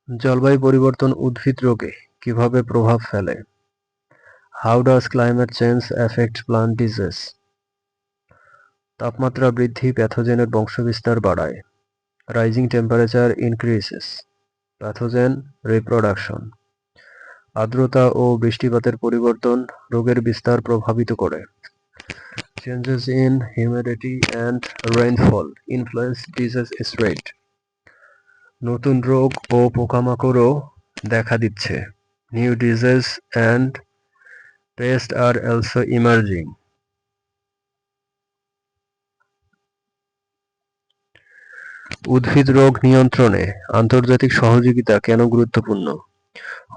জলবায়ু পরিবর্তন উদ্ভিদ রোগে কিভাবে প্রভাব ফেলে? How does climate change affect plant disease? তাপমাত্রা বৃদ্ধি প্যাথোজেনের বংশবিস্তার বাড়ায়। Rising temperature increases pathogen reproduction. আর্দ্রতা ও বৃষ্টিপাতের পরিবর্তন রোগের বিস্তার প্রভাবিত করে। Changes in humidity and rainfall influence disease spread. নতুন রোগ ও পোকামাকড়ও দেখা দিচ্ছে। New disease and pest are also emerging. উদ্ভিদ রোগ নিয়ন্ত্রণে আন্তর্জাতিক সহযোগিতা কেন গুরুত্বপূর্ণ?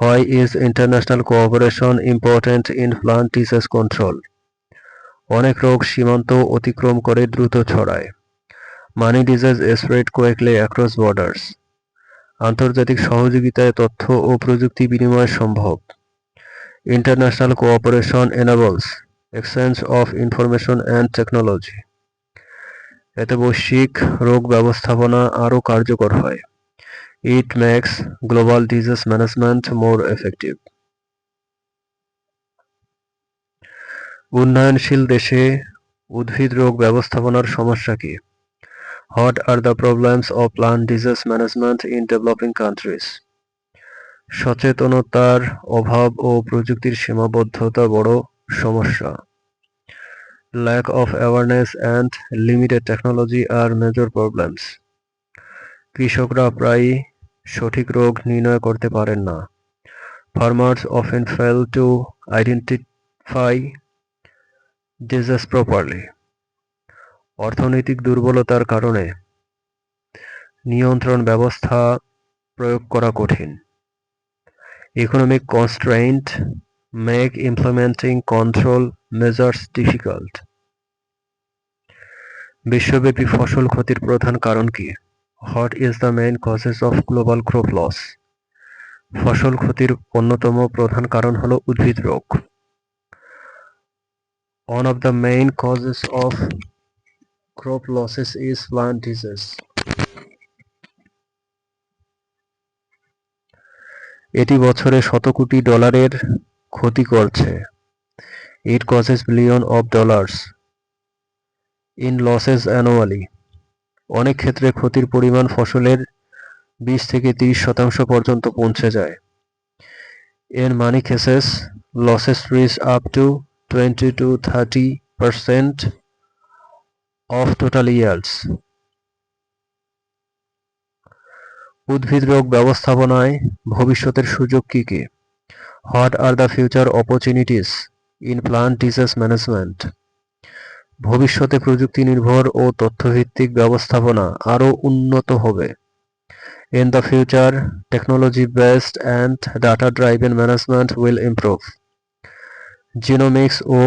Why is international cooperation important in plant disease control? অনেক রোগ সীমান্ত অতিক্রম করে দ্রুত ছড়ায়। Many diseases spread quickly across borders. আন্তর্জাতিক সহযোগিতায় তথ্য ও প্রযুক্তি বিনিময় সম্ভব। International cooperation enables exchange of information and technology. এতে বৈশ্বিক রোগ ব্যবস্থাপনা আরও কার্যকর হয়। It makes global disease management more effective. উন্নয়নশীল দেশে উদ্ভিদ রোগ ব্যবস্থাপনার সমস্যা কি? What are the problems of plant disease management in developing countries? সচেতনতার অভাব ও প্রযুক্তির সীমাবদ্ধতা বড় সমস্যা। Lack of awareness and limited technology are major problems. কৃষকরা প্রায়ই সঠিক রোগ নির্ণয় করতে পারেন না। Farmers often fail to identify disease properly. অর্থনৈতিক দুর্বলতার কারণে নিয়ন্ত্রণ ব্যবস্থা প্রয়োগ করা কঠিন। Economic constraints make implementing control measures difficult. বিশ্বব্যাপী ফসল ক্ষতির প্রধান কারণ কি? What is the main causes of global crop loss? ফসল ক্ষতির অন্যতম প্রধান কারণ হলো উদ্ভিদ রোগ। One of the main causes of crop losses is plant disease. এটি বছরে শত কোটি ডলারের ক্ষতি করছে। It causes billions of dollars in losses annually. অনেক ক্ষেত্রে ক্ষতির পরিমাণ ফসলের 20 থেকে 30% পর্যন্ত পৌঁছে যায়। In many cases, losses reach up to 20 to 30% of total yields. উদ্ভিদ রোগ ব্যবস্থাপনায় ভবিষ্যতের সুযোগ কি কি? What are the future opportunities in plant disease management? ভবিষ্যতে প্রযুক্তি নির্ভর ও তথ্যভিত্তিক ব্যবস্থাপনা আরও উন্নত হবে। In the future, technology-based and data-driven management will improve. Genomics O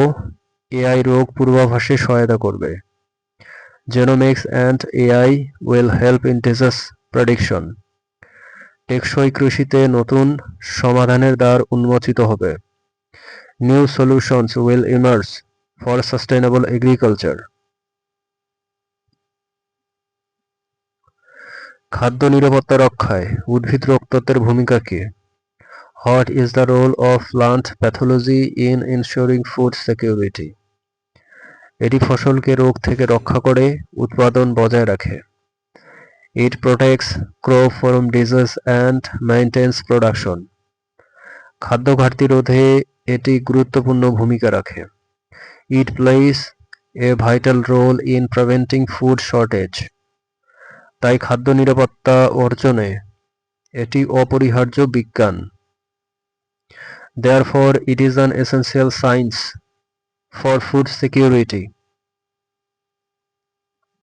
AI রোগ পূর্বাভাসে সহায়তা করবে। Genomics and AI will help in disease prediction. টেকসই কৃষিতে নতুন সমাধানের দ্বার উন্মোচিত হবে। New solutions will emerge for sustainable agriculture. খাদ্য নিরাপত্তা রক্ষায় উদ্ভিদ রোগতত্ত্বের ভূমিকা কি? What is the role of plant pathology in ensuring food security? এটি ফসলকে রোগ থেকে রক্ষা করে উৎপাদন বজায় রাখে। It protects crop from disease and maintains production. খাদ্য ঘাটতি রোধে এটি গুরুত্বপূর্ণ ভূমিকা রাখে। It plays a vital role in preventing food shortage. তাই খাদ্য নিরাপত্তা অর্জনে এটি অপরিহার্য বিজ্ঞান। Therefore, it is an essential science for food security.